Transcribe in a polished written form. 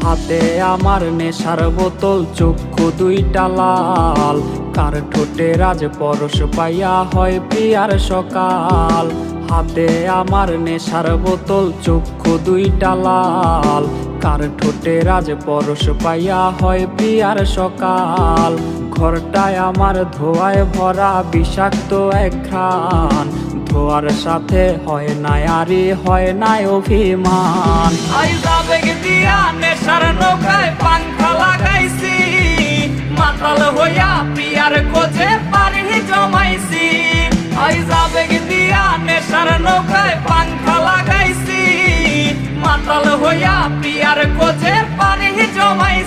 হাতে আমার নেশার বোতল, চক্ষু দুইটা লাল, কার ঠোঁটে রাজ পরশ পাইয়া হয় প্রিয়ার সকাল। হাতে আমার নেশার বোতল, চক্ষু দুইটা লাল, কার ঠোঁটে রাজ পরশ পাইয়া হয় প্রিয়ার সকাল। ঘরটায় আমার ধোঁয়ায় ভরা বিষাক্ত এক ঘ্রাণ, ধোয়ার সাথে হয় না আরে হয় না অভিমান। আবেগ দিয়া নেশার নৌকায় পাংখা লাগাইছি, মাতাল হইয়া প্রিয়ার খোঁজে পারি জমাইছি। আবেগ দিয়া নেশার নৌকায় পাংখা লাগাইছি, মাতাল হইয়া প্রিয়ার খোঁজে পারি জমাইছি।